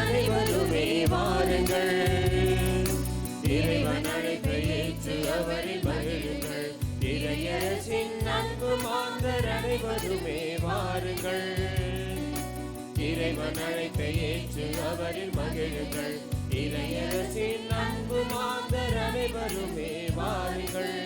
அனைவருமே வாருங்கள். இறைவன் அழைப்பை ஏற்று அவரில் மகிழுங்கள். இறையரசின் அன்பு மாந்தர் அனைவருமே வாருங்கள். இறைவன் அழைப்பை ஏற்று அவரில் மகிழுங்கள். இறையரசின் அன்பு மாந்தர் அனைவருமே வாருங்கள்.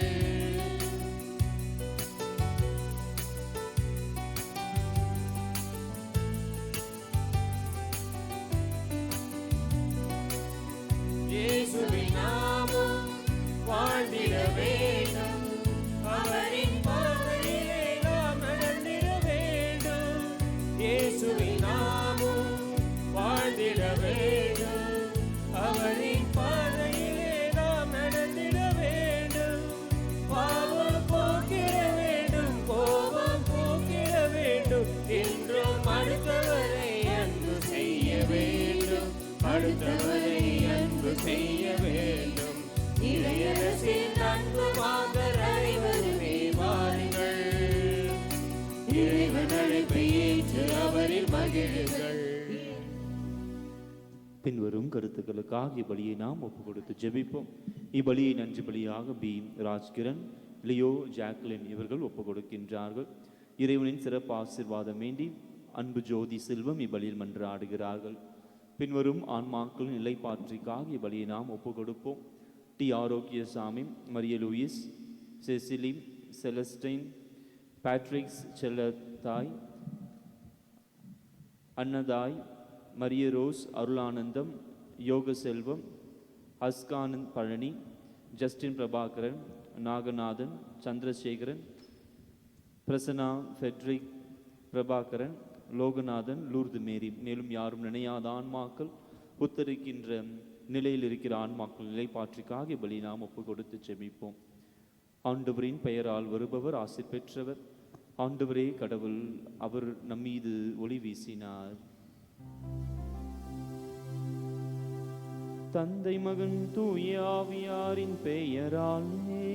இயேசுவின் நாமம் வாழ்ந்திட வேண்டும். அவரின் பாதையிலே நாம் நடந்திட வேண்டும். இயேசுவின் நாமம் வாழ்ந்திட வேண்டும். அவரின் பாதையிலே நாம் நடந்திட வேண்டும். பாவம் போக்கிட வேண்டும். கோபம் போக்கிட வேண்டும். என்றும் அடுத்தவரை அன்பு செய்ய வேண்டும். அடுத்தவரை அன்பு செய்ய வேண்டும். இறையரசின் அன்பு மாந்தர் அனைவருமே வாருங்கள். இறைவன் அழைப்பை ஏற்று அவரில் மகிழுங்கள். பின்வரும் கருத்துக்களுக்காக இப்பலியை நாம் ஒப்பு கொடுத்து ஜெபிப்போம். இப்பலியை நன்றி பலியாக பி ராஜ்கிரண், லியோ, ஜாக்லின் இவர்கள் ஒப்பு கொடுக்கின்றார்கள். இறைவனின் சிறப்பு ஆசீர்வாதம் வேண்டி அன்பு ஜோதி செல்வம் இப்பலியில் மன்றாடுகிறார்கள். பின்வரும் ஆன்மாக்களின் நிலைப்பாற்றிற்காக இப்பலியை நாம் ஒப்பு கொடுப்போம். T Arokiasamy, Maria Louis, Cecily, Celestine, Patricks Chellathai, Annathai, Maria Rose, Arulanandam, Yogaselvam, Haskanand Palani, Justin Prabhakaran, Naganathan, Chandrasekaran, Prasanna, Fedrick, Prabhakaran, Loganathan, Lourdu Mary, மேலும் யாரும் நினையாத ஆன்மாக்கள், புத்தரிக்கின்ற நிலையில் இருக்கிற ஆன்மாக்கள் நிலைப்பாற்றிக்காக பலி நாம் ஒப்பு கொடுத்து ஜெபிப்போம். ஆண்டவரின் பெயரால் வருபவர் ஆசீர் பெற்றவர். ஆண்டவரே கடவுள், அவர் நம்மீது ஒளி வீசினார். தந்தை, மகன், தூய ஆவியாரின் பெயராலே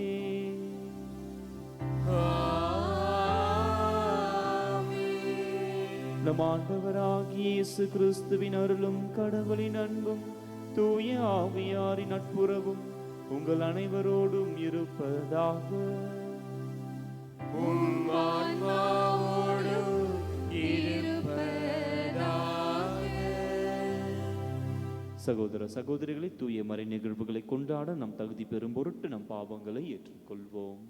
நம் ஆண்டவராகிய இயேசு கிறிஸ்துவின் அருளும் கடவுளின் அன்பும் தூய ஆவியாரின் நட்புறவும் உங்கள் அனைவரோடும் இருப்பதாக. சகோதர சகோதரிகளை, தூய மறை நிகழ்வுகளை கொண்டாட நம் தகுதி பெறும் பொருட்டு நம் பாவங்களை ஏற்றுக்கொள்வோம்.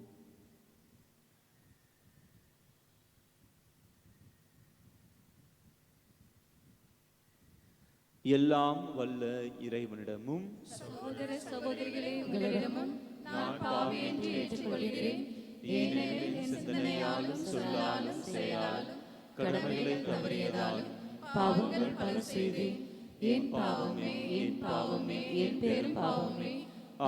எல்லாம் வல்ல இறைவனிடமும் சகோதர சகோதரிகளே உங்களிடமும் நான் பாவி என்று ஏற்றுக்கொள்கிறேன். ஏனெனில் சிந்தனையாலும் சொல்லாலும் செயலாலும் கடமைகளை தவறியதாலும் பாவங்கள் பல செய்தேன். என் பாவமே, என் பாவமே, என் பெரும் பாவமே.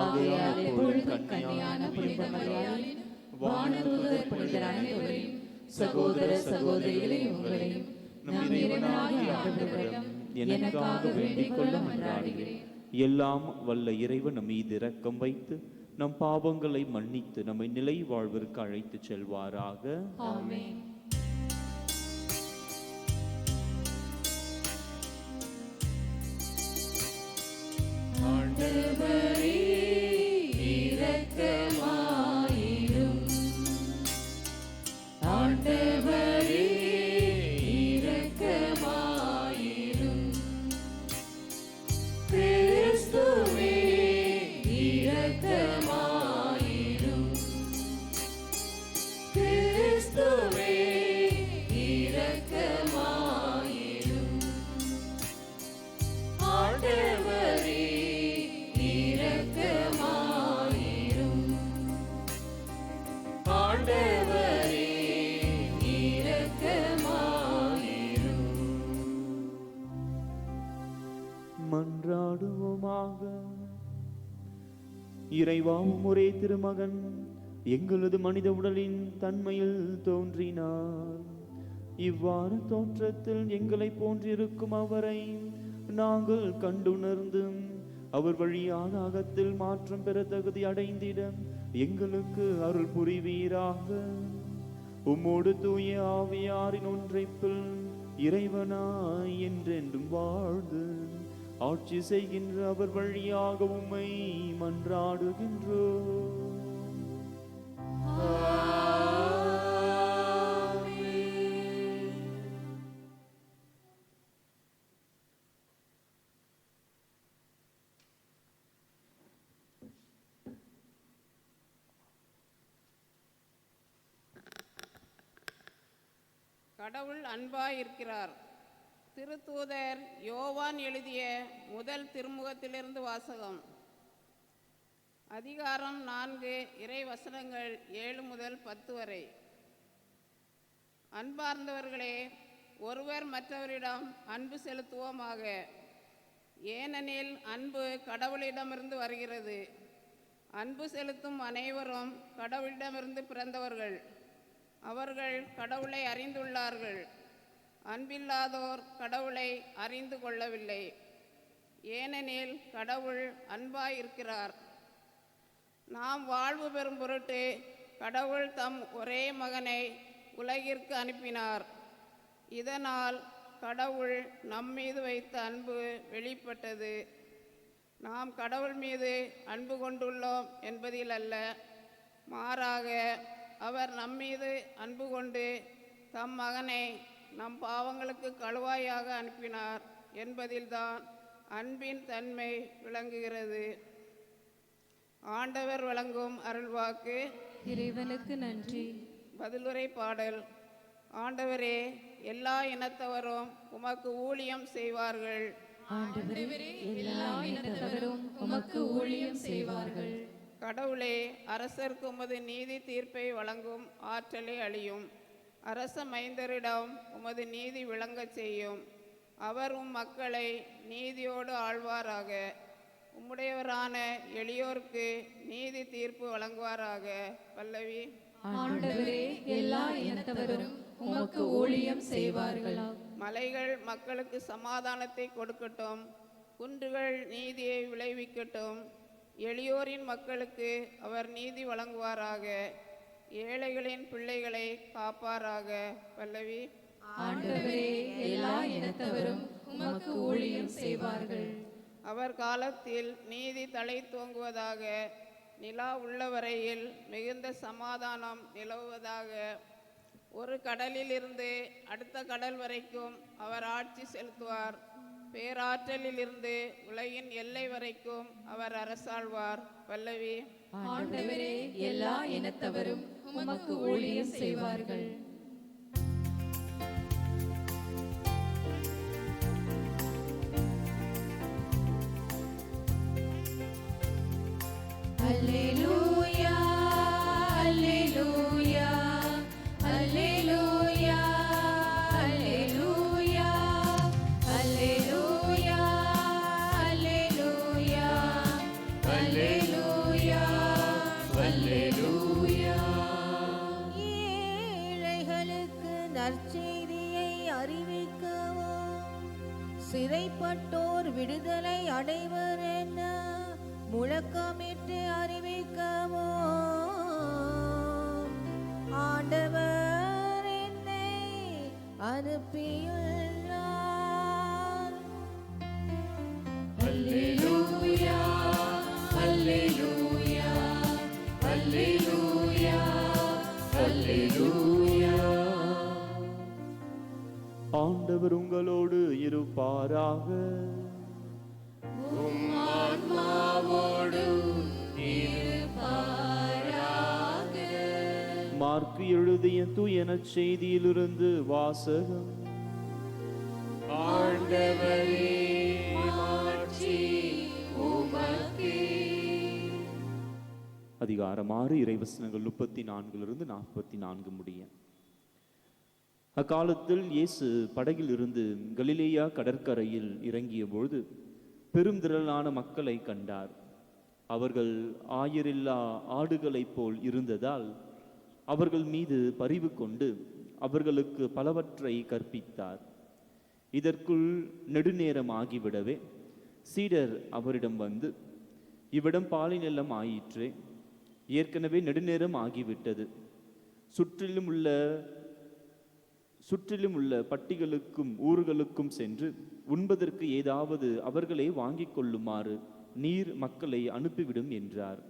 ஆகையால் எப்பொழுதும் கன்னியான புனித மரியாதையின் வானதூதர் புனிதர் அனைவரையும் சகோதர சகோதரிகளை உங்களையும் நம் இறைவனாகிய ஆண்டவரிடம் எனக்காக வேண்டிக் கொள்ள மன்றாடுகிறேன். எல்லாம் வல்ல இறைவன் நம் மீது இரக்கம் வைத்து நம் பாவங்களை மன்னித்து நம்மை நிலை வாழ்விற்கு அழைத்து செல்வாராக. ஆமென். ஆண்டவரே இரக்கமாயிரும். ஆண்டவரே இரக்கமாயிரும். கிறிஸ்துவே இரக்கமாயிரும். கிறிஸ்துவே இரக்கமாயிரும். ஆண்டவரே இரக்கமாயிரும். ஆண்டவரே இரக்கமாயிரும். மன்றாடுவோமாக. இறைவாவும் ஒரே திருமகன் எங்களது மனித உடலின் தன்மையில் தோன்றினார். இவ்வாறு தோற்றத்தில் எங்களை போன்றிருக்கும் அவரை நாங்கள் கண்டுணர்ந்து அவர் வழியாக அகத்தில் மாற்றம் பெற தகுதி அடைந்திட எங்களுக்கு அருள் புரிவீராக. உம்மோடு தூய ஆவியாரின் ஒன்றைப்பில் இறைவனாய் என்றென்றும் வாழ்ந்து ஆட்சி செய்கின்ற அவர் வழியாக உம்மை மன்றாடுகின்றோம். கடவுள் அன்பாயிருக்கிறார். திருத்தூதர் யோவான் எழுதிய முதல் திருமுகத்திலிருந்து வாசகம். அதிகாரம் 4, இறை வசனங்கள் 7 முதல் 10 வரை. அன்பார்ந்தவர்களே, ஒருவர் மற்றவரிடம் அன்பு செலுத்துவோமாக. ஏனெனில் அன்பு கடவுளிடமிருந்து வருகிறது. அன்பு செலுத்தும் அனைவரும் கடவுளிடமிருந்து பிறந்தவர்கள். அவர்கள் கடவுளை அறிந்துள்ளார்கள். அன்பில்லாதோர் கடவுளை அறிந்து கொள்ளவில்லை. ஏனெனில் கடவுள் அன்பாயிருக்கிறார். நாம் வாழ்வு பெறும் பொருட்டு கடவுள் தம் ஒரே மகனை உலகிற்கு அனுப்பினார். இதனால் கடவுள் நம்மீது வைத்த அன்பு வெளிப்பட்டது. நாம் கடவுள் மீது அன்பு கொண்டுள்ளோம் என்பதில் அல்ல, மாறாக அவர் நம்மீது அன்பு கொண்டு தம் மகனை நம் பாவங்களுக்கு கழுவாயாக அனுப்பினார் என்பதில்தான் அன்பின் தன்மை விளங்குகிறது. ஆண்டவர் வழங்கும் அருள்வாக்கு. இறைவனுக்கு நன்றி. பதிலுரை பாடல். ஆண்டவரே, எல்லா இனத்தவரும் உமக்கு ஊழியம் செய்வார்கள். ஆண்டவரே, எல்லா இனத்தவரும் உமக்கு ஊழியம் செய்வார்கள். கடவுளே, அரசருக்கு உமது நீதி தீர்ப்பை வழங்கும் ஆற்றலை அளியும். அரச மைந்தரிடம் உமது நீதி விளங்கச் செய்யும். அவர் மக்களை நீதியோடு ஆழ்வாராக. உம்முடையவரான எளியோருக்கு நீதி தீர்ப்பு வழங்குவாராக. பல்லவி. ஆண்டவரே, எல்லா இனத்தவரும் உமக்கு ஊழியம் செய்வார்கள். மலைகள் மக்களுக்கு சமாதானத்தை கொடுக்கட்டும். குன்றுகள் நீதியை விளைவிக்கட்டும். எளியோரின் மக்களுக்கு அவர் நீதி வழங்குவாராக. ஏழைகளின் பிள்ளைகளை காப்பாராக. பல்லவி. ஆண்டவரே, எல்லா இனத்தவரும் உமக்கு ஊழியம் செய்வார்கள். அவர் காலத்தில் நீதி தலை தோங்குவதாக. நிலா உள்ளவரையில் மிகுந்த சமாதானம் நிலவுவதாக. ஒரு கடலில் இருந்து அடுத்த கடல் வரைக்கும் அவர் ஆட்சி செலுத்துவார். பேராற்றலில் இருந்து உலகின் எல்லை வரைக்கும் அவர் அரசாழ்வார். பல்லவி. ஆண்டவரே, எல்லா இனத்தவரும் உமக்கு ஊழியம் செய்வார்கள். அல்லேலூயா, அல்லேலூயா, அல்லேலூயா, அல்லேலூயா, அல்லேலூயா, அல்லேலூயா, அல்லேலூயா. ஏழைகளுக்கு நற்செய்தியை அறிவிக்கவும், சிறைப்பட்டோர் விடுதலை அடைவர் என முழக்கமிட்டு அறிவிக்கவும் ஆண்டவர் என்னை அனுப்பியுள்ளார். அல்லேலூயா, அல்லேலூயா, அல்லேலூயா, அல்லேலூயா. ஆண்டவர் உங்களோடு இருப்பாராக. மார்க்கு எழுதிய தூய நற்செய்தியிலிருந்து வாசகம். ஆண்டவரே, மாட்சி உமக்கே. அதிகாரம் 6, இறைவசனங்கள் 34 44 முடிய. அக்காலத்தில் இயேசு படகில் இருந்து கலிலேயா கடற்கரையில் இறங்கிய பொழுது பெரும் திரளான மக்களை கண்டார். அவர்கள் ஆயரில்லா ஆடுகளைப் போல் இருந்ததால் அவர்கள் மீது பரிவு கொண்டு அவர்களுக்கு பலவற்றை கற்பித்தார். இதற்குள் நெடுநேரம் ஆகிவிடவே சீடர் அவரிடம் வந்து, இவ்விடம் பாலைநிலம் ஆயிற்றே, ஏற்கனவே நெடுநேரம் ஆகிவிட்டது. சுற்றிலும் உள்ள பட்டிகளுக்கும் ஊர்களுக்கும் சென்று உண்பதற்கு ஏதாவது அவர்களே வாங்கிக் கொள்ளுமாறு நீர் மக்களை அனுப்பிவிடும் என்றார்.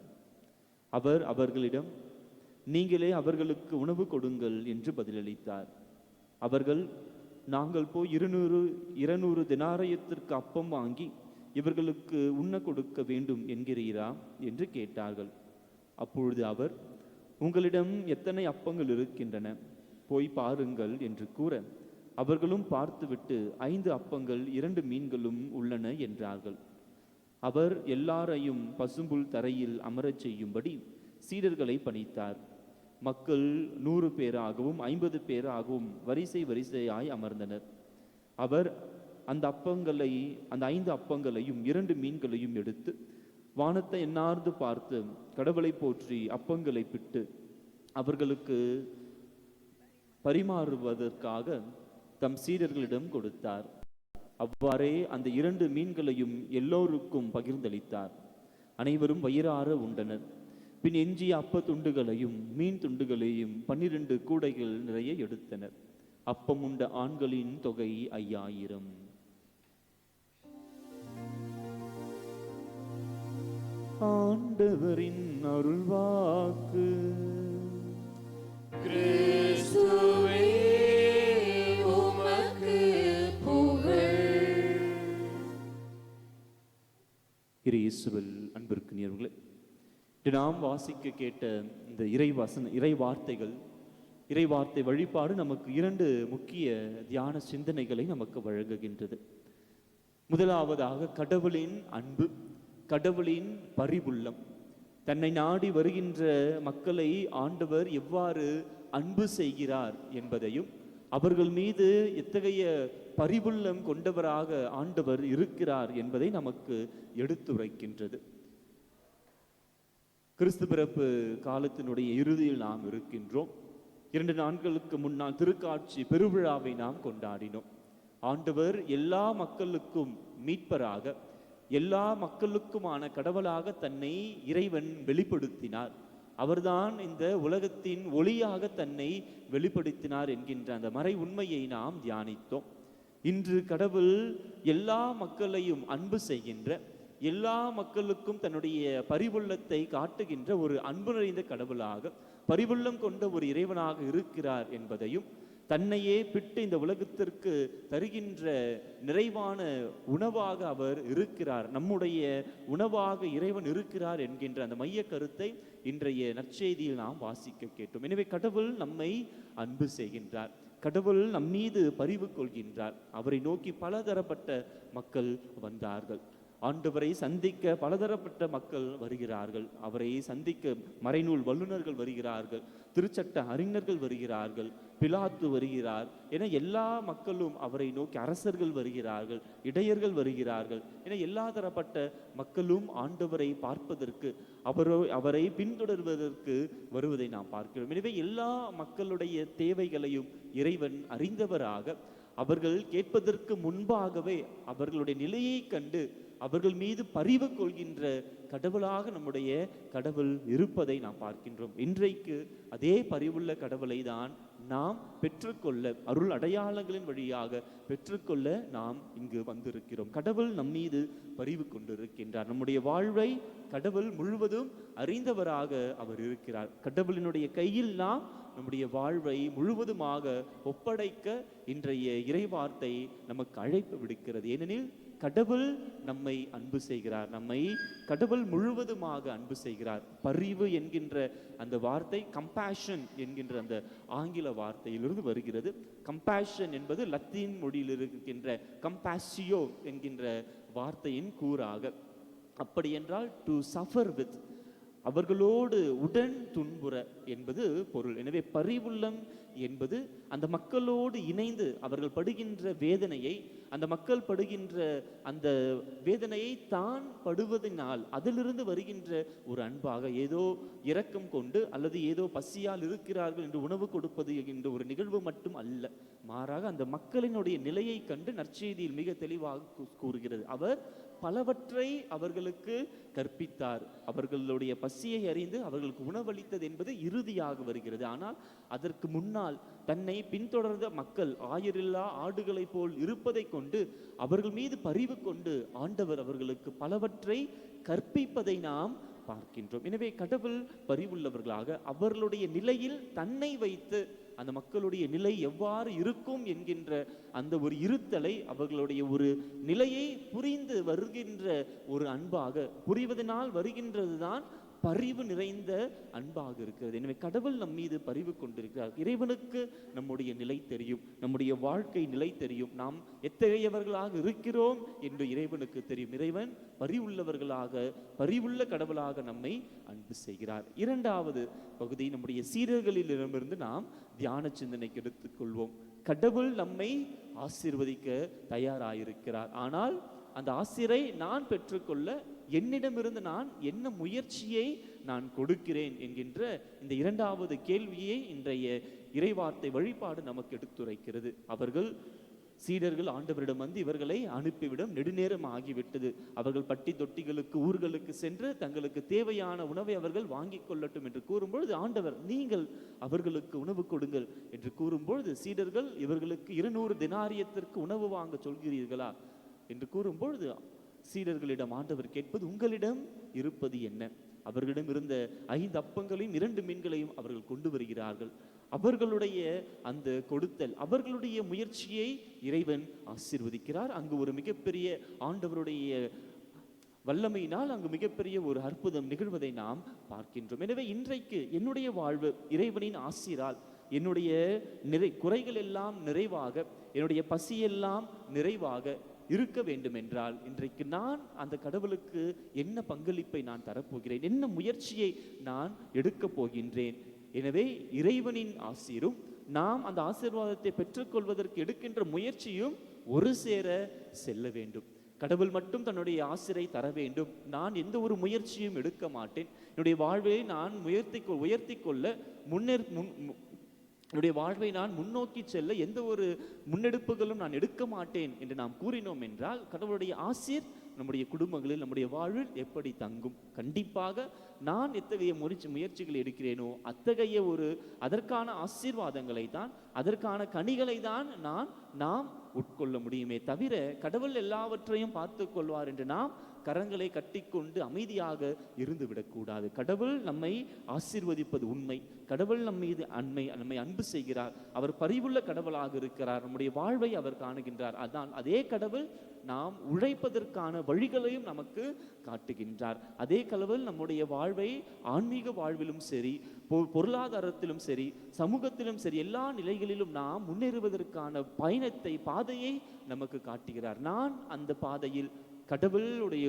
அவர் அவர்களிடம், நீங்களே அவர்களுக்கு உணவு கொடுங்கள் என்று பதிலளித்தார். அவர்கள், நாங்கள் போய் 200 தெனாரியத்திற்கு அப்பம் வாங்கி இவர்களுக்கு உண்ண கொடுக்க வேண்டும் என்கிறீரா என்று கேட்டார்கள். அப்பொழுது அவர், உங்களிடம் எத்தனை அப்பங்கள் இருக்கின்றன, போய் பாருங்கள் என்று கூற, அவர்களும் பார்த்துவிட்டு 5 அப்பங்கள் 2 மீன்களும் உள்ளன என்றார்கள். அவர் எல்லாரையும் பசும்புல் தரையில் அமரச் செய்யும்படி சீடர்களை பணித்தார். மக்கள் 100 பேராகவும் 50 பேராகவும் வரிசை வரிசையாய் அமர்ந்தனர். அவர் அந்த 5 அப்பங்களையும் 2 மீன்களையும் எடுத்து வானத்தை எண்ணார்ந்து பார்த்து கடவுளை போற்றி அப்பங்களை பிட்டு அவர்களுக்கு பரிமாறுவதற்காக தம் சீடர்களிடம் கொடுத்தார். அவ்வாறே அந்த 2 மீன்களையும் எல்லோருக்கும் பகிர்ந்தளித்தார். அனைவரும் வயிறார உண்டனர். பின் எஞ்சிய அப்ப துண்டுகளையும் மீன் துண்டுகளையும் 12 கூடைகள் நிறைய எடுத்தனர். அப்பம் உண்ட ஆண்களின் தொகை 5000. ஆண்டவரின் அருள்வாக்கு. கிறிஸ்துவே உமக்கு புகழ். இயேசுவில் அன்பிற்குரியவர்களே, நாம் வாசிக்க கேட்ட இந்த இறை வார்த்தை வழிபாடு நமக்கு 2 முக்கிய தியான சிந்தனைகளை நமக்கு வழங்குகின்றது. முதலாவதாக கடவுளின் அன்பு, கடவுளின் பரிவுள்ளம். தன்னை நாடி வருகின்ற மக்களை ஆண்டவர் எவ்வாறு அன்பு செய்கிறார் என்பதையும், அவர்கள் மீது எத்தகைய பரிவுள்ளம் கொண்டவராக ஆண்டவர் இருக்கிறார் என்பதை நமக்கு எடுத்துரைக்கின்றது. கிறிஸ்து பிறப்பு காலத்தினுடைய இறுதியில் நாம் இருக்கின்றோம். 2 நாட்களுக்கு முன்னால் திருக்காட்சி பெருவிழாவை நாம் கொண்டாடினோம். ஆண்டவர் எல்லா மக்களுக்கும் மீட்பராக, எல்லா மக்களுக்குமான கடவுளாக தன்னை இறைவன் வெளிப்படுத்தினார். அவர்தான் இந்த உலகத்தின் ஒளியாக தன்னை வெளிப்படுத்தினார் என்கின்ற அந்த மறை உண்மையை நாம் தியானித்தோம். இன்று கடவுள் எல்லா மக்களையும் அன்பு செய்கின்ற, எல்லா மக்களுக்கும் தன்னுடைய பரிவுள்ளத்தை காட்டுகின்ற ஒரு அன்பு நிறைந்த கடவுளாக, பரிவுள்ளம் கொண்ட ஒரு இறைவனாக இருக்கிறார் என்பதையும், தன்னையே பிட்டு இந்த உலகத்திற்கு தருகின்ற நிறைவான உணவாக அவர் இருக்கிறார், நம்முடைய உணவாக இறைவன் இருக்கிறார் என்கின்ற அந்த மைய கருத்தை இன்றைய நற்செய்தியில் நாம் வாசிக்க கேட்டோம். எனவே கடவுள் நம்மை அன்பு செய்கின்றார், கடவுள் நம்மீது பரிவு கொள்கின்றார். அவரை நோக்கி பலதரப்பட்ட மக்கள் வந்தார்கள். ஆண்டவரை சந்திக்க பலதரப்பட்ட மக்கள் வருகிறார்கள். அவரை சந்திக்க மறைநூல் வல்லுநர்கள் வருகிறார்கள், திருச்சட்ட அறிஞர்கள் வருகிறார்கள், பிலாத்து வருகிறார் என எல்லா மக்களும் அவரை நோக்கி, அரசர்கள் வருகிறார்கள், இடையர்கள் வருகிறார்கள் என எல்லா தரப்பட்ட மக்களும் ஆண்டவரை பார்ப்பதற்கு, அவரை பின்தொடர்வதற்கு வருவதை நாம் பார்க்கிறோம். எனவே எல்லா மக்களுடைய தேவைகளையும் இறைவன் அறிந்தவராக, அவர்கள் கேட்பதற்கு முன்பாகவே அவர்களுடைய நிலையை கண்டு அவர்கள் மீது பரிவு கொள்கின்ற கடவுளாக நம்முடைய கடவுள் இருப்பதை நாம் பார்க்கின்றோம். இன்றைக்கு அதே பரிவுள்ள கடவுளை தான் நாம் பெற்றுக்கொள்ள, அருள் அடையாளங்களின் வழியாக பெற்றுக்கொள்ள நாம் இங்கு வந்திருக்கிறோம். கடவுள் நம்மீது பரிவு கொண்டிருக்கின்றார். நம்முடைய வாழ்வை கடவுள் முழுவதும் அறிந்தவராக அவர் இருக்கிறார். கடவுளினுடைய கையில் நாம் நம்முடைய வாழ்வை முழுவதுமாக ஒப்படைக்க இன்றைய இறைவார்த்தை நமக்கு அழைப்பு விடுக்கிறது. ஏனெனில் கடவுள் நம்மை அன்பு செய்கிறார், நம்மை கடவுள் முழுவதுமாக அன்பு செய்கிறார். பரிவு என்கின்ற அந்த வார்த்தை கம்பேஷன் என்கின்ற அந்த ஆங்கில வார்த்தையிலிருந்து வருகிறது. கம்பேஷன் என்பது லத்தீன் மொழியில் இருக்கின்ற கம்பாசியோ என்கின்ற வார்த்தையின் கூறாக, அப்படி என்றால் டு சஃபர் வித், அவர்களோடு உடன் துன்புற என்பது பொருள். எனவே பரிவுள்ளம் என்பது அந்த மக்களோடு இணைந்து அவர்கள் படுகின்ற வேதனையை, அந்த மக்கள் படுகின்ற அந்த வேதனையை தான் படுவதனால் அதிலிருந்து வருகின்ற ஒரு அன்பாக, ஏதோ இரக்கம் கொண்டு அல்லது ஏதோ பசியால் இருக்கிறார்கள் என்று உணவு கொடுப்பது என்ற ஒரு நிகழ்வு மட்டும் அல்ல. மாறாக அந்த மக்களினுடைய நிலையை கண்டு நற்செய்தியில் மிக தெளிவாக கூறுகிறது. அவர் பலவற்றை அவர்களுக்கு கற்பித்தார். அவர்களுடைய பசியை அறிந்து அவர்களுக்கு உணவளித்தது என்பது இறுதியாக வருகிறது. ஆனால் அதற்கு முன்னால் முன்னால் தன்னை பின்தொடர்ந்த மக்கள் ஆயரில்லா ஆடுகளைப் போல் இருப்பதை கொண்டு அவர்கள் மீது பரிவு கொண்டு ஆண்டவர் அவர்களுக்கு பலவற்றை கற்பிப்பதை நாம் பார்க்கின்றோம். எனவே கடவுள் பரிவுள்ளவர்களாக அவர்களுடைய நிலையில் தன்னை வைத்து அந்த மக்களுடைய நிலை எவ்வாறு இருக்கும் என்கின்ற அந்த ஒரு இருத்தலை, அவர்களுடைய ஒரு நிலையை புரிந்து வருகின்ற ஒரு அன்பாக, புரிவதனால் வருகின்றதுதான் பரிவு நிறைந்த அன்பாக இருக்கிறது. எனவே கடவுள் நம் மீது பரிவு கொண்டிருக்கிறார். இறைவனுக்கு நம்முடைய நிலை தெரியும், நம்முடைய வாழ்க்கை நிலை தெரியும், நாம் எத்தகையவர்களாக இருக்கிறோம் என்று இறைவனுக்கு தெரியும். இறைவன் பரிவுள்ளவர்களாக, பரிவுள்ள கடவுளாக நம்மை அன்பு செய்கிறார். இரண்டாவது பகுதி நம்முடைய சீடர்களிடமிருந்து நாம் தியான சிந்தனைக்கு எடுத்துக்கொள்வோம். கடவுள் நம்மை ஆசீர்வதிக்க தயாராயிருக்கிறார். ஆனால் அந்த ஆசிரை நான் பெற்றுக்கொள்ள என்னிடமிருந்து நான் என்ன முயற்சியை நான் கொடுக்கிறேன் என்கின்ற இந்த இரண்டாவது கேள்வியை இன்றைய இறைவார்த்தை வழிபாடு நமக்கு எடுத்துரைக்கிறது. சீடர்கள் ஆண்டவரிடம் வந்து இவர்களை அனுப்பிவிடும் நெடுநேரம் ஆகிவிட்டது, அவர்கள் பட்டி தொட்டிகளுக்கு ஊர்களுக்கு சென்று தங்களுக்கு தேவையான உணவை அவர்கள் வாங்கி கொள்ளட்டும் என்று கூறும்பொழுது ஆண்டவர் நீங்கள் அவர்களுக்கு உணவு கொடுங்கள் என்று கூறும்பொழுது சீடர்கள் இவர்களுக்கு 200 தெனாரியத்திற்கு உணவு வாங்க சொல்கிறீர்களா என்று கூறும்பொழுது சீடர்களிடம் ஆண்டவர் கேட்பது, உங்களிடம் இருப்பது என்ன? அவர்களிடம் இருந்த 5 அப்பங்களையும் 2 மீன்களையும் அவர்கள் கொண்டு வருகிறார்கள். அவர்களுடைய அந்த கொடுத்தல், அவர்களுடைய முயற்சியை இறைவன் ஆசீர்வதிக்கிறார். அங்கு ஒரு மிகப்பெரிய ஆண்டவருடைய வல்லமையினால் அங்கு மிகப்பெரிய ஒரு அற்புதம் நிகழ்வதை நாம் பார்க்கின்றோம். எனவே இன்றைக்கு என்னுடைய வாழ்வு இறைவனின் ஆசீரால் என்னுடைய குறைகள் எல்லாம் நிறைவாக, என்னுடைய பசியெல்லாம் நிறைவாக இருக்க வேண்டும் என்றால் இன்றைக்கு நான் அந்த கடவுளுக்கு என்ன பங்களிப்பை நான் தரப்போகிறேன், என்ன முயற்சியை நான் எடுக்கப் போகின்றேன். எனவே இறைவனின் ஆசீரும் நாம் அந்த ஆசீர்வாதத்தை பெற்றுக்கொள்வதற்கு எடுக்கின்ற முயற்சியும் ஒரு சேர செல்ல வேண்டும். கடவுள் மட்டும் தன்னுடைய ஆசிரை தர வேண்டும், நான் எந்த ஒரு முயற்சியும் எடுக்க மாட்டேன், என்னுடைய வாழ்வை நான் உயர்த்தி கொள்ள என்னுடைய வாழ்வை நான் முன்னோக்கி செல்ல எந்த ஒரு முன்னெடுப்புகளும் நான் எடுக்க மாட்டேன் என்று நாம் கூறினோம் என்றால் கடவுளுடைய ஆசீர் நம்முடைய குடும்பங்களில், நம்முடைய வாழ்வில் எப்படி தங்கும்? கண்டிப்பாக நான் எத்தகைய முயற்சிகள் எடுக்கிறேனோ அத்தகைய அதற்கான ஆசீர்வாதங்களை தான், அதற்கான கனிகளை தான் நாம் உட்கொள்ள முடியுமே தவிர கடவுள் எல்லாவற்றையும் பார்த்து கொள்வார் என்று நாம் கரங்களை கட்டிக்கொண்டு அமைதியாக இருந்து விடக்கூடாது. கடவுள் நம்மை ஆசீர்வதிப்பது உண்மை. கடவுள் நம்மை அன்பு செய்கிறார். அவர் பரிவுள்ள கடவுளாக இருக்கிறார். நம்முடைய வாழ்வை அவர் காணுகின்றார். அதான் அதே கடவுள் நாம் உழைப்பதற்கான வழிகளையும் நமக்கு காட்டுகின்றார். அதே கடவுள் நம்முடைய வாழ்வை ஆன்மீக வாழ்விலும் சரி, பொருளாதாரத்திலும் சரி, சமூகத்திலும் சரி, எல்லா நிலைகளிலும் நாம் முன்னேறுவதற்கான பாதையை நமக்கு காட்டுகிறார். நான் அந்த பாதையில் கடவுளுடைய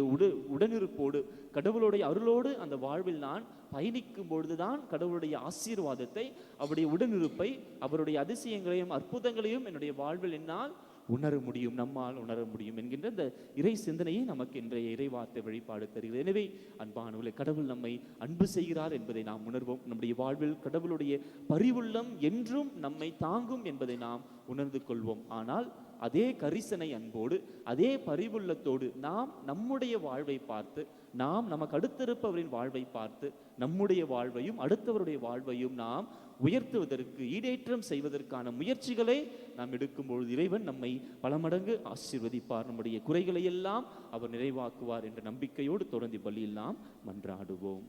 உடனிருப்போடு, கடவுளுடைய அருளோடு அந்த வாழ்வில் நான் பயணிக்கும் பொழுதுதான் கடவுளுடைய ஆசீர்வாதத்தை, அவருடைய உடனிருப்பை, அவருடைய அதிசயங்களையும் அற்புதங்களையும் என்னுடைய வாழ்வில் என்னால் உணர முடியும், நம்மால் உணர முடியும் என்கின்ற இந்த இறை சிந்தனையை நமக்கு இன்றைய இறைவார்த்தை வழிபாடு தருகிறது. எனவே அன்பானவர்களே, கடவுள் நம்மை அன்பு செய்கிறார் என்பதை நாம் உணர்வோம். நம்முடைய வாழ்வில் கடவுளுடைய பரிவுள்ளம் என்றும் நம்மை தாங்கும் என்பதை நாம் உணர்ந்து கொள்வோம். ஆனால் அதே கரிசனை அன்போடு, அதே பரிவுள்ளத்தோடு நாம் நம்முடைய வாழ்வை பார்த்து, நாம் நமக்கு அடுத்திருப்பவரின் வாழ்வை பார்த்து நம்முடைய வாழ்வையும் அடுத்தவருடைய வாழ்வையும் நாம் உயர்த்துவதற்கு, ஈடேற்றம் செய்வதற்கான முயற்சிகளை நாம் எடுக்கும் பொழுது இறைவன் நம்மை பல மடங்கு ஆசீர்வதிப்பார். நம்முடைய குறைகளை எல்லாம் அவர் நிறைவாக்குவார் என்ற நம்பிக்கையோடு தொடர்ந்து பலியில் நாம் மன்றாடுவோம்.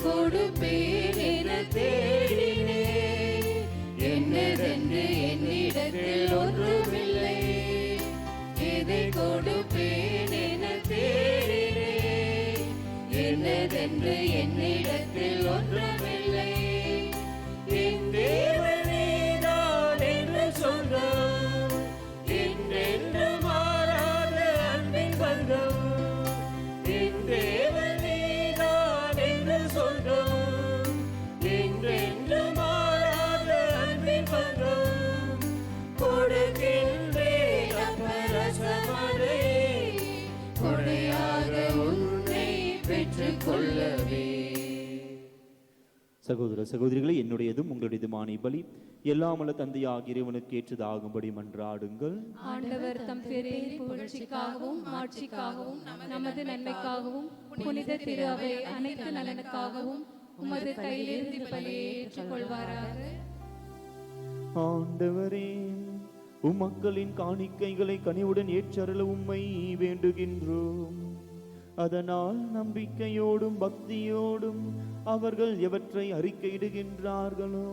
கொடுப்பேன் என தேடினேன், என்னதென்று என்னிடத்தில் ஒன்றுமில்லை. எதை கொடுப்பேன் எனதென்று என்னிடத்தில் ஒன்றுமில்லை. என் தேவனேதான் என்று சொல்லும் என்றென்று மாறாத அன்பின் பந்தம். என் தேவனேதான் என்று சொல்லும் என்றென்று மாறாத அன்பின் பந்தம். கொடுக்கின்றேன் அப்பரசமதை கொடையாக உன்னை பெற்றுக் கொள்ளவே. சகோதர சகோதரிகளை, என்னுடையதும் உங்களுடையதுமான பலி எல்லாமல்ல தந்தையாகிய இறைவனுக்கு ஏற்றதாகும்படி மன்றாடுங்கள். ஆண்டவர் தம் பேரின் புகழ்ச்சிக்காகவும் மாட்சிக்காகவும் நமது நன்மைக்காகவும் புனித திரு அவை அனைத்து நலனுக்காகவும் உமது கையிலிருந்து பலியை ஏற்றுக்கொள்வாராக. ஆண்டவரே, உம்மக்களின் காணிக்கைகளை கனிவுடன் ஏற்றருள உம்மை வேண்டுகின்றோம். அதனால் நம்பிக்கையோடும் பக்தியோடும் அவர்கள் எவற்றை அறிக்கையிடுகின்றார்களோ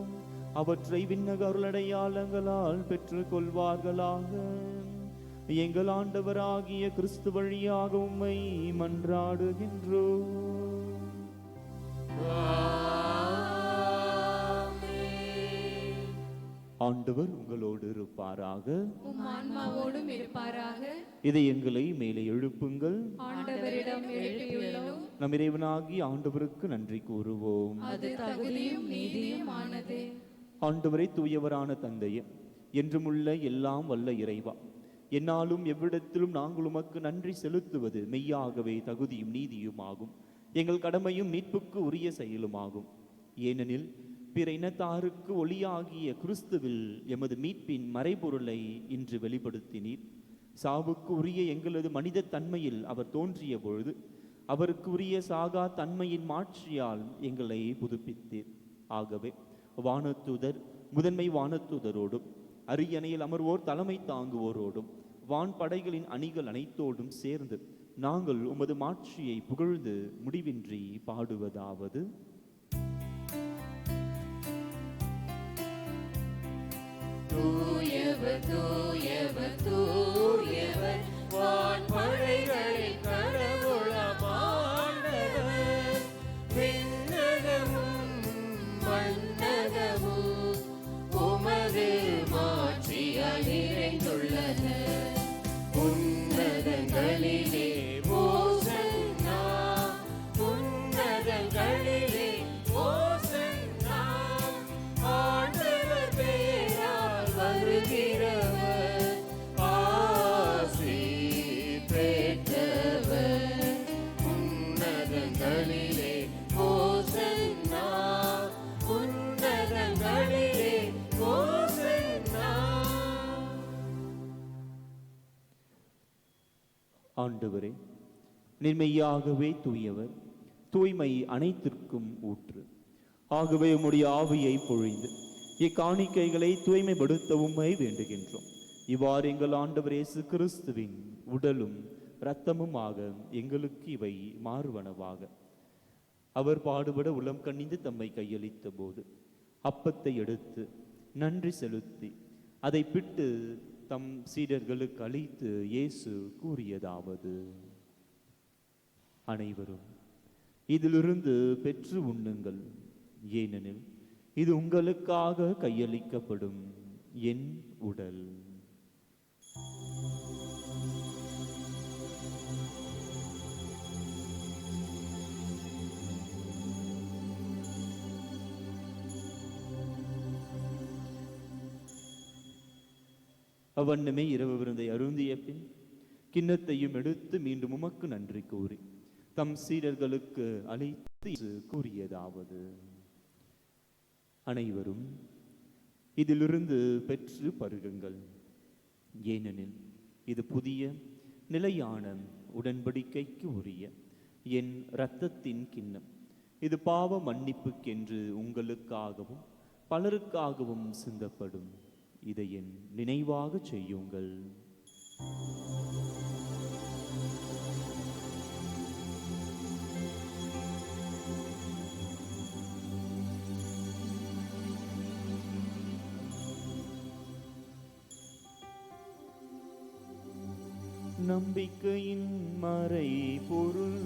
அவற்றை விண்ணக அருளடையாளங்களால் பெற்றுக் கொள்வார்களாக. எங்கள் ஆண்டவராகிய கிறிஸ்து வழியாக உம்மை மன்றாடுகின்றோம். ஆண்டவர் உங்களோடு இருப்பாராக. உம் ஆன்மாவோடும் இருப்பாராக. இதை எங்களை மேலே எழுப்புங்கள். ஆண்டவரிடம் எழுப்பியுள்ளோம். நம் இறைவனாகி ஆண்டவருக்கு நன்றி கூறுவோம். அது தகுதியும் நீதியும் ஆனது. ஆண்டவரை தூயவரான தந்தையே, என்றுமுள்ள எல்லாம் வல்ல இறைவா, என்னாலும் எவ்விடத்திலும் நாங்கள் உமக்கு நன்றி செலுத்துவது மெய்யாகவே தகுதியும் நீதியும் ஆகும். எங்கள் கடமையும் மீட்புக்கு உரிய செயலுமாகும். ஏனெனில் பிற இனத்தாருக்கு ஒளியாகிய கிறிஸ்துவில் எமது மீட்பின் மறைபொருளை இன்று வெளிப்படுத்தினீர். சாவுக்கு உரிய எங்களது மனித தன்மையில் அவர் தோன்றிய பொழுது அவருக்கு உரிய சாகா தன்மையின் மாட்சியால் எங்களை புதுப்பித்தீர். ஆகவே வானதூதர் முதன்மை வானதூதரோடும் அரியணையில் அமர்வோர் தலைமை தாங்குவோரோடும் வான் படைகளின் அணிகள் அனைத்தோடும் சேர்ந்து நாங்கள் உமது மாட்சியை புகழ்ந்து முடிவின்றி பாடுவதாவது: தூயவர் தூயவர் தூயவர் வான்படைகளின் கடவுளாம் ஆண்டவர். விண்ணகமும் மண்ணகமும் உமது மாட்சியால் நிறைந்துள்ளன. உன்னதங்களிலே ஓசன்னா, உன்னதங்களிலே ஓசன்னா. ஆண்டவர் பெயரால் வருகிறவர் ஆசி பெற்றவர். உன்னதங்களிலே ஓசன்னா, உன்னதங்களிலே ஓசன்னா. ஆண்டவரே, நிர்மையாகவே தூயவர், தூய்மை அனைத்திற்கும் ஊற்று. ஆகவே உம்முடைய ஆவியை பொழிந்து இக்காணிக்கைகளை தூய்மைப்படுத்த உம்மை வேண்டுகின்றோம். இவ்வாறு எங்கள் ஆண்டவர் இயேசு கிறிஸ்துவின் உடலும் இரத்தமுமாக எங்களுக்கு இவை மாறுவனவாக. அவர் பாடுபட உளம் கனிந்து தம்மை கையளித்த போது அப்பத்தை எடுத்து நன்றி செலுத்தி அதை பிட்டு தம் சீடர்களுக்கு அளித்து இயேசு கூறியதாவது: அனைவரும் இதிலிருந்து பெற்று உண்ணுங்கள், ஏனெனில் இது உங்களுக்காக கையளிக்கப்படும் என் உடல். அவ்வண்ணமே இரவு விருந்தை அருந்திய பின் கிண்ணத்தையும் எடுத்து மீண்டும் உமக்கு நன்றி கூறி தம் சீடர்களுக்கு அழைத்து கூறியதாவது: அனைவரும் இதிலிருந்து பெற்று பருகுங்கள், ஏனெனில் இது புதிய நிலையான உடன்படிக்கைக்கு உரிய என் இரத்தத்தின் கிண்ணம். இது பாவ மன்னிப்புக்கென்று உங்களுக்காகவும் பலருக்காகவும் சிந்தப்படும். இதை என் நினைவாக செய்யுங்கள். நம்பிக்கையின் மறை பொருள்.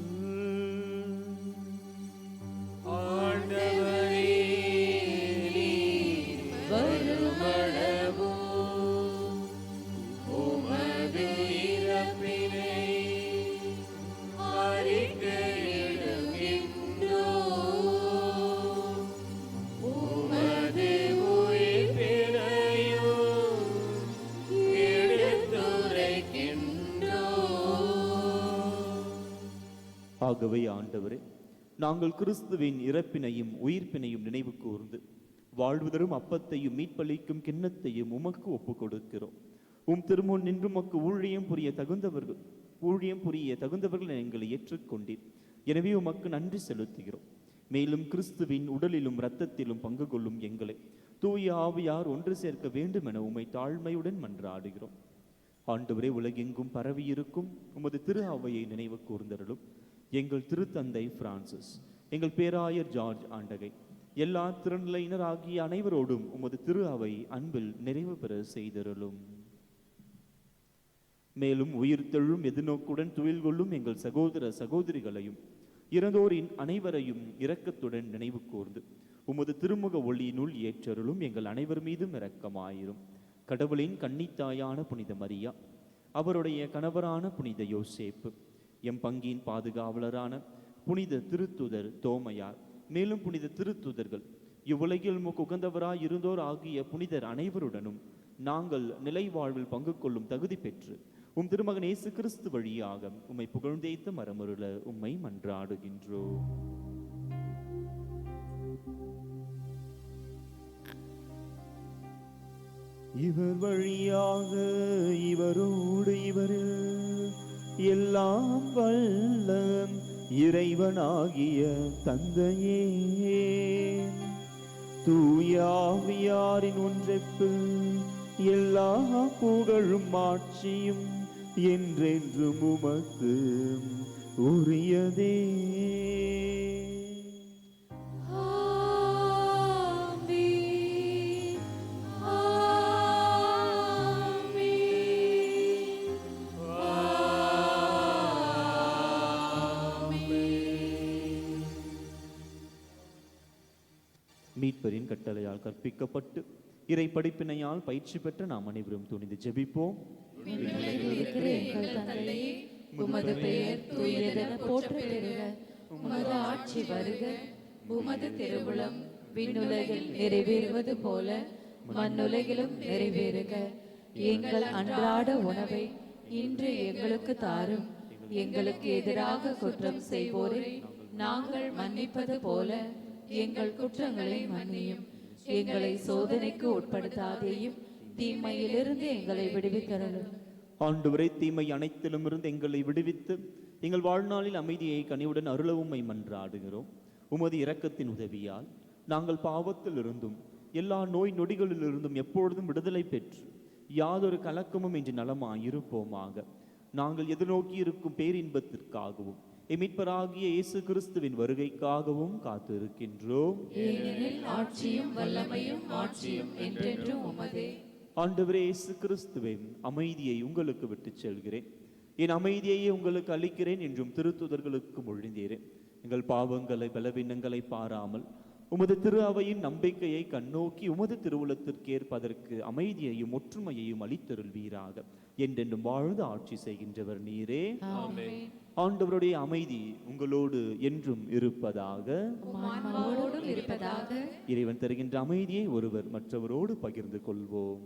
ஆகவே ஆண்டவரே, நாங்கள் கிறிஸ்துவின் இறப்பினையும் உயிர்ப்பினையும் நினைவு கூர்ந்து வாழ்வு தரும் அப்பத்தையும் மீட்பளிக்கும் கிண்ணத்தையும் உமக்கு ஒப்புக் கொடுக்கிறோம். உம் திருமுன் நின்று உமக்கு ஊழியம் புரிய தகுந்தவர்கள் எங்களை ஏற்றுக்கொண்டீர். எனவே உமக்கு நன்றி செலுத்துகிறோம். மேலும் கிறிஸ்துவின் உடலிலும் இரத்தத்திலும் பங்கு கொள்ளும் எங்களை தூய ஆவியார் ஒன்று சேர்க்க வேண்டும் என உம்மை தாழ்மையுடன் மன்றாடுகிறோம். ஆண்டவரே, உலகெங்கும் பரவியிருக்கும் உமது திரு அவையை நினைவு கூர்ந்தருளும். எங்கள் திருத்தந்தை பிரான்சிஸ், எங்கள் பேராயர் ஜார்ஜ் ஆண்டகை, எல்லா திருநிலையினர் ஆகிய அனைவரோடும் உமது திரு அவை அன்பில் நிறைவு பெற செய்தருளும். மேலும் உயிர்த்தெழும் எதிர்நோக்குடன் துயில் கொள்ளும் எங்கள் சகோதர சகோதரிகளையும் இறந்தோரின் அனைவரையும் இரக்கத்துடன் நினைவு கூர்ந்து உமது திருமுக ஒளியினுள் ஏற்றருளும். எங்கள் அனைவர் மீதும் இரக்கமாயிரும். கடவுளின் கன்னித்தாயான புனித மரியா, அவருடைய கணவரான புனித யோசேப்பு, எம் பங்கின் பாதுகாவலரான புனித திருத்துதர் தோமையார், மேலும் புனித திருத்துதர்கள், இவ்வுலகில் உமக்கு உகந்தவராய் இருந்தோர் ஆகிய புனிதர் அனைவருடனும் நாங்கள் நிலை வாழ்வில் பங்கு கொள்ளும் தகுதி பெற்று உம் திருமகன் இயேசு கிறிஸ்து வழியாக உம்மை புகழ்ந்தேத்த மரமருள உம்மை மன்றாடுகின்றோம். இவர் வழியாக இவரோடு இவரில் எல்லாம் வல்ல இறைவனாகிய தந்தையே, தூய ஆவியாரின் ஒன்றைப்பில் எல்லா புகழும் ஆட்சியும் என்றென்றும் உமக்கு உரியதே. மீட்பரின் கட்டளையால் கற்பிக்கப்பட்டு இறை படிப்பினையால் பயிற்சி பெற்ற நாம் அனைவரும் துணிந்து ஜெபிப்போம். இருக்கிற எங்கள் தந்தையே, உமது பெயர் தூயதென போற்றப் பெறுக. உமது ஆட்சி வருக. உமது திருவுளம் விண்ணுலகில் நிறைவேறுவது போல மண்ணுலகிலும் நிறைவேறுக. எங்கள் அன்றாட உணவை இன்று எங்களுக்கு தாரும். எங்களுக்கு எதிராக குற்றம் செய்வோரை நாங்கள் மன்னிப்பது போல எங்கள் குற்றங்களை மன்னியும். எங்களை சோதனைக்கு உட்படுத்தாதேயும், தீமையிலிருந்து எங்களை விடுவித்தருளும். ஆண்டவரே, தீமை அனைத்திலும் இருந்து எங்களை விடுவித்து எங்கள் வாழ்நாளில் அமைதியை கனிவுடன் அருளவும்மை மன்றாடுகிறோம். உமது இரக்கத்தின் உதவியால் நாங்கள் பாவத்தில் இருந்தும் எல்லா நோய் நொடிகளிலிருந்தும் எப்பொழுதும் விடுதலை பெற்று யாதொரு கலக்கமும் இன்று நலமாயிருப்போமாக. நாங்கள் எதிர்நோக்கி இருக்கும் பேரின்பத்திற்காகவும் மீட்பராகிய இயேசு கிறிஸ்துவின் வருகைக்காகவும் காத்திருக்கின்றோம். ஏனெனில் ஆட்சியும் வல்லமையும் மாட்சியும் என்றென்றும் உமதே. ஆண்டவரே இயேசு கிறிஸ்துவே, அமைதியை உங்களுக்கு விட்டுச் செல்கிறேன், என் அமைதியையே உங்களுக்கு அளிக்கிறேன் என்றும் திருத்துதர்களுக்கு மொழிந்தீரேன். எங்கள் பாவங்களை பலவீனங்களை பாராமல் உமது திரு அவையின் நம்பிக்கையை கண்ணோக்கி உமது திருவுளத்திற்கேற்பதற்கு அமைதியையும் ஒற்றுமையையும் அளித்தருள்வீராக. என்றென்றும் வாழ்ந்து ஆட்சி செய்கின்றவர் நீரே. ஆண்டவருடைய அமைதி உங்களோடு என்றும் இருப்பதாக. இறைவன் தருகின்ற அமைதியை ஒருவர் மற்றவரோடு பகிர்ந்து கொள்வோம்.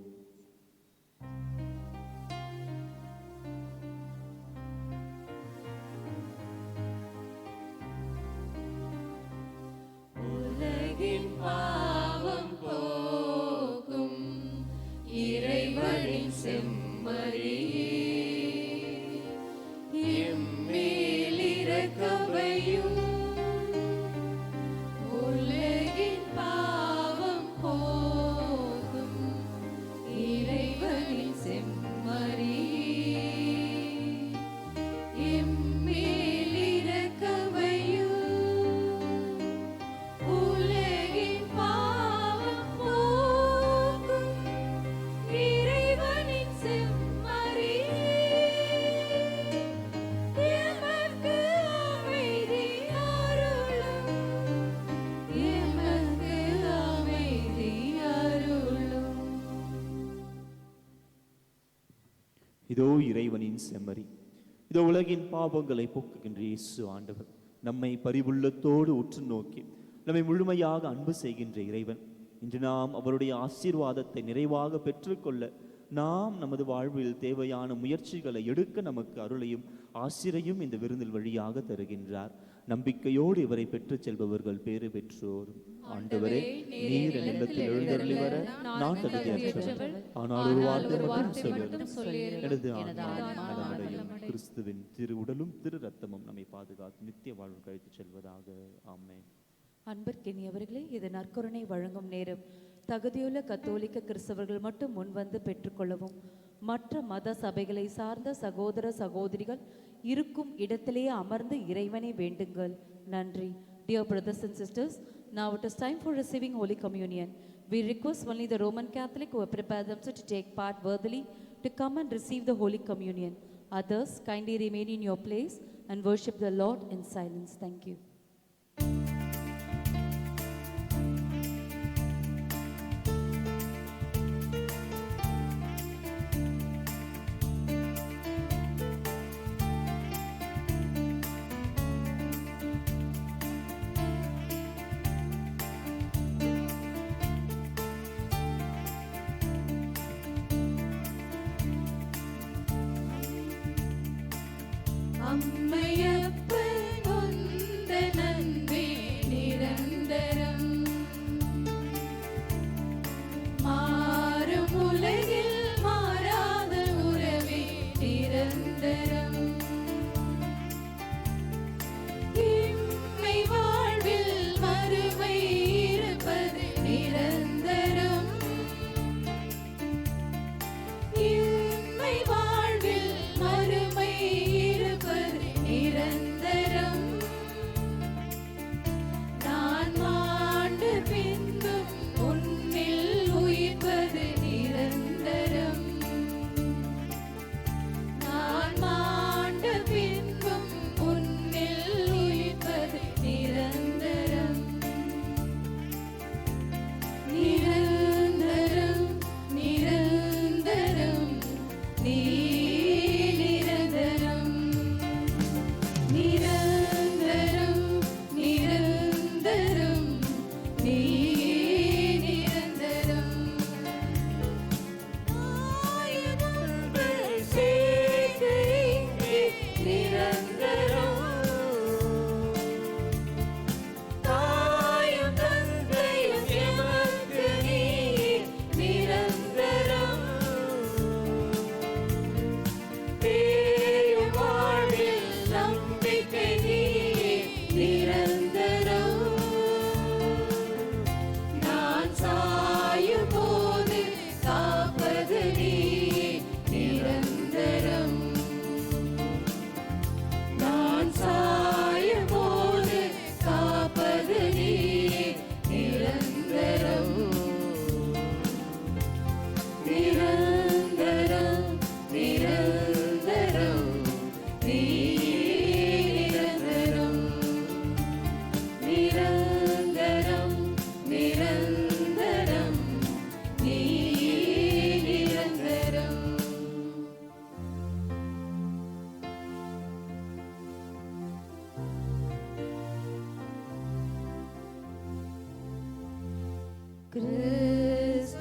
உலகின் பாவம் போக்கும் இறைவனின் செம்மறியே, எம்மேல் இரக்கமையும். உலகின் பாவம் போக்கும் இறைவனின் செம்மறியே, எம்மேல் இரக்கமையும். உலகின் பாவம் போக்கும் இறைவனின் செம்மறியே, எமக்கு அமைதி அருளும். எமக்கு அமைதி அருளும். இதோ இறைவனின் செம்மறி, இதோ உலகின் பாவங்களை போக்குகின்ற இயேசு ஆண்டவர். நம்மை பரிவுள்ளத்தோடு உற்று நோக்கி நம்மை முழுமையாக அன்பு செய்கின்ற இறைவன். இன்று நாம் அவருடைய ஆசீர்வாதத்தை நிறைவாக பெற்றுக்கொள்ள நாம் நமது வாழ்வில் தேவையான முயற்சிகளை எடுக்க நமக்கு அருளையும் ஆசிரையும் இந்த விருந்தில் வழியாக தருகின்றார். நம்பிக்கையோடு இவரை பெற்றுச் செல்பவர்கள் பேறு பெற்றோர். ஆண்டவரே, நீர் என் இல்லத்தில் எழுந்தருளி வர நான் தகுதியற்றவன். ஆனால் ஒரு வார்த்தை மட்டும் சொல்லுங்கள், எனது ஆன்மா நலமடையும். கிறிஸ்துவின் திரு உடலும் திரு ரத்தமும் நம்மை பாதுகாத்து நித்திய வாழ்வு கழித்துச் செல்வதாக. ஆமென். அன்பிற்கினியவர்களே, இது நற்கருணை வழங்கும் நேரம். தகுதியுள்ள கத்தோலிக்க கிறிஸ்தவர்கள் மட்டும் முன்வந்து பெற்றுக்கொள்ளவும், மற்ற மத சபைகளை சார்ந்த சகோதர சகோதரிகள் இருக்கும் இடத்திலேயே அமர்ந்து இறைவனை வேண்டுங்கள். நன்றி. Dear brothers and sisters, now it is time for receiving Holy Communion. We request only the Roman Catholic who have prepared themselves to take part worthily to come and receive the Holy Communion. Others, kindly remain in your place and worship the Lord in silence. Thank you. Ammaiyappan உந்தன் அன்பே நிரந்தரம், மாறும் உலகில் மாறாத உறவே நிரந்தரம், இம்மை வாழ்வில் மறுமை இருப்பது நிரந்தரம், இம்மை வாழ்வில் மறுமை நிரந்தரம், நான் மாண்ட பின்பும் உன்னில் உயிர்ப்பது நிரந்தரம், நான் மாண்ட பின்பும் உன்னில் உயிர்ப்பது நிரந்தரம், நிரந்தரம், நிரந்தரம், நீ நிரந்தரம், நிரந்தரம், நிரந்தரம், நீ நிரந்தரம், ஆயுதங்கள் சேகரித்தே நிரந்தரம், தாயும் தந்தையும் எமக்கு நீயே நிரந்தரம், பேயும் வாழ்வில் நம்பிக்கை நீயே நிரந்தரம், நான் சாயும் போது காப்பது நீயே நிரந்தரம், நான் சாயும் போது காப்பது நீயே நிரந்தரம், நிரந்தரம், நிரந்தரம், நீ நிரந்தரம், நிரந்தரம், நிரந்தரம், நீ நிரந்தரம்.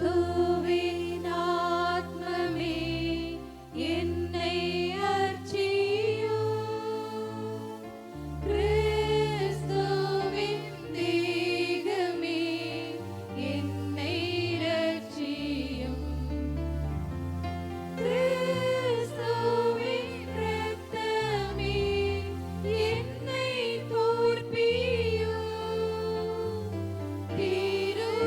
கிறிஸ்துவின் ஆத்மமே என்னை அர்ச்சியும், கிறிஸ்துவின் தேகமே என்னை இரட்சியும், கிறிஸ்துவின் இரத்தமே என்னை தோற்பியும், திருவிழா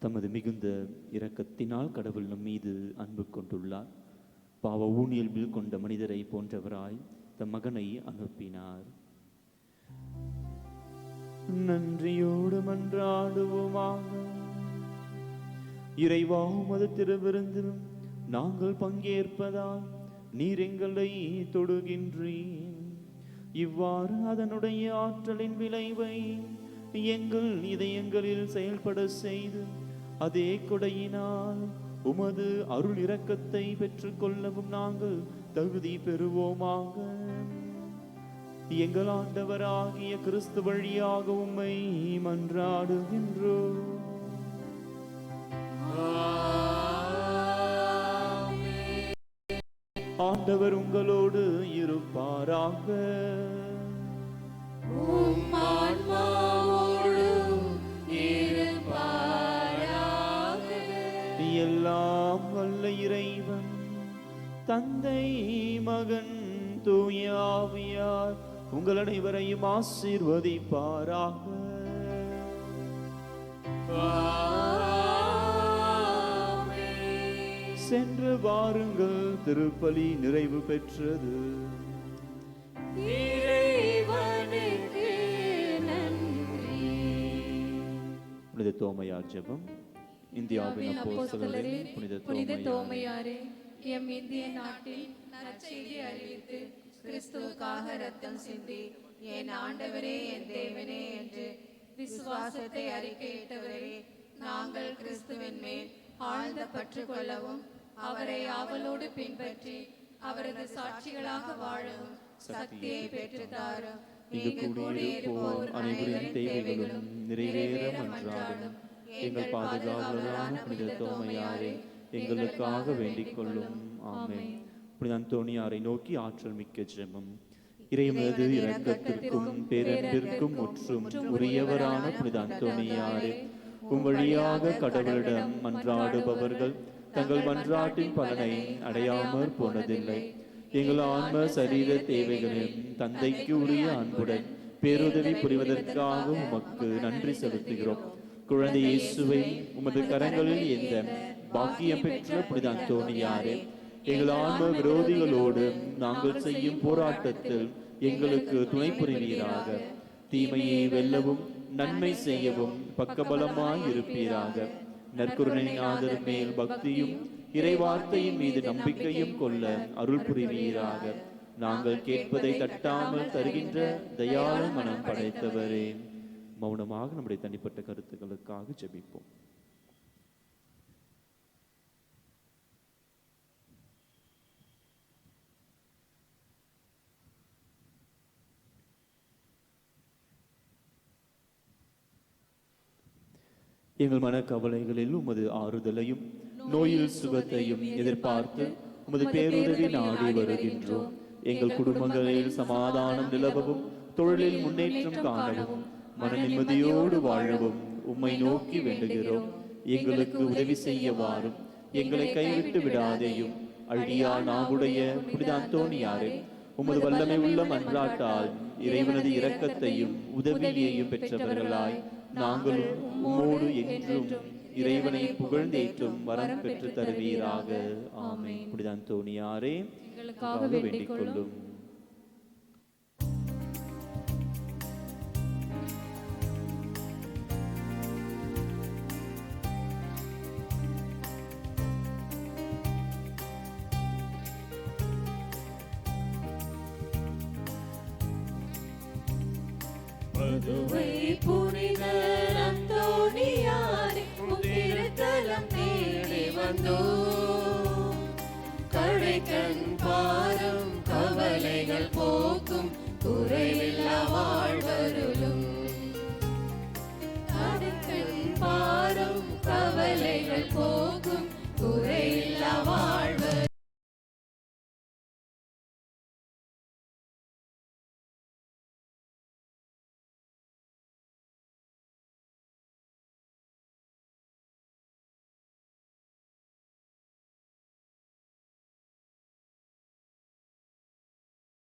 தமது மிகுந்த இரக்கத்தினால் கடவுள் நம் மீது அன்பு கொண்டுள்ளார். பாவ ஊனியல்பில் கொண்ட மனிதரை போன்றவராய் தம் மகனை அனுப்பினார். நன்றியோடு மன்றாடுவோமாக. இறைவா, உமது திருவிருந்தில் நாங்கள் பங்கேற்பதால் நீர் எங்களை தொடுகின்றீர். இவ்வாறு அதனுடைய ஆற்றலின் விளைவை எங்கள் இதயங்களில் செயல்பட செய்து அதே கொடையினால் உமது அருள் இரக்கத்தை பெற்றுக்கொள்ளவும் நாங்கள் தகுதி பெறுவோமாக. எங்கள் ஆண்டவராகிய கிறிஸ்து வழியாக உம்மை மன்றாடுகின்றோம். ஆண்டவர் உங்களோடு இருப்பாராக. எல்லாம் வல்ல இறைவன் தந்தை, மகன், தூய ஆவியார் உங்கள் அனைவரையும் ஆசீர்வதிப்பாராக. சென்று வாருங்கள், திருப்பலி நிறைவு பெற்றது. புனித தோமையார் ஜெபம். இந்தியாவின் அப்போஸ்தலரே, புனித தோமையாரே, எம் இந்திய நாட்டில் நற்செய்தி அறிவித்து கிறிஸ்துவுக்காக ரத்தம் சிந்தி என் ஆண்டவரே என் தேவனே என்று விசுவாசத்தை அறிக்கையிட்டவரே, நாங்கள் கிறிஸ்துவின் மேல் ஆழ்ந்த பற்று கொள்ளவும் அவரை ஆவலோடு பின்பற்றி அவரது சாட்சிகளாக வாழவும் சக்தியை பெற்றுத்தாரும். இங்கு கூடியிருப்போர் அனைவரின் தேவைகளும் நிறைவேற மன்றாடும் எங்கள் பாதுகாவலரான புனித தோமையாரே, எங்களுக்காக வேண்டிக் கொள்ளும். ஆமென். புனித அந்தோணியாரை நோக்கி ஆற்றல் மிக்க ஜெபம். இறைவனது இரக்கத்திற்கும் பேரன்பிற்கும் முற்றும் உரியவரான புனித அந்தோணியாரே, உம் வழியாக கடவுளிடம் மன்றாடுபவர்கள் தங்கள் மன்றாட்டின் பலனை அடையாமற் போனதில்லை. எங்கள் ஆன்ம சரீர தேவைகளில் தந்தைக்கு உரிய அன்புடன் பேருதவி புரிவதற்காக உமக்கு நன்றி செலுத்துகிறோம். குழந்தை இயேசுவை உமது கரங்களில் எந்த பாக்கியம் பெற்ற புனித அந்தோணியாரே, எங்கள் ஆன்ம விரோதிகளோடு நாங்கள் செய்யும் போராட்டத்தில் எங்களுக்கு துணை புரிவீராக. தீமையை வெல்லவும் நன்மை செய்யவும் பக்கபலமாய் இருப்பீராக. நற்கருணையின் ஆதரவு மேல் பக்தியும் இறைவார்த்தையின் மீது நம்பிக்கையும் கொள்ள அருள் புரிவீராக. நாங்கள் கேட்பதை தட்டாமல் தருகின்ற தயாள மனம் படைத்தவரே. மௌனமாக நம்முடைய தனிப்பட்ட கருத்துக்களுக்காக ஜெபிப்போம். எங்கள் மனக்கவலைகளில் உமது ஆறுதலையும் நோயில் சுகத்தையும் எதிர்பார்த்து உமது பேருதவி நாடி வருகின்றோம். எங்கள் குடும்பங்களில் சமாதானம் நிலவவும் தொழிலில் முன்னேற்றம் காணவும் மன நிம்மதியோடு வாழவும் உம்மை நோக்கி வேண்டுகிறோம். எங்களுக்கு உதவி செய்ய வாரும். எங்களை கைவிட்டு விடாதேயும். அழியா நாவுடைய புனித அந்தோணியாரே, உமது வல்லமை உள்ள மன்றாட்டால் இறைவனது இரக்கத்தையும் உதவியையும் பெற்றவர்களாய் நாங்களும் உம்மோடு என்றும் இறைவனை புகழ்ந்தேற்றும் வரம் பெற்று தருவீராக. ஆமென். புனித அந்தோணியாரே, எங்களுக்காக வேண்டிக் கொள்ளும். மதுவை புனிதர் அந்தோணியாரே, உம் திருத்தலம் தேடி வந்தோம்.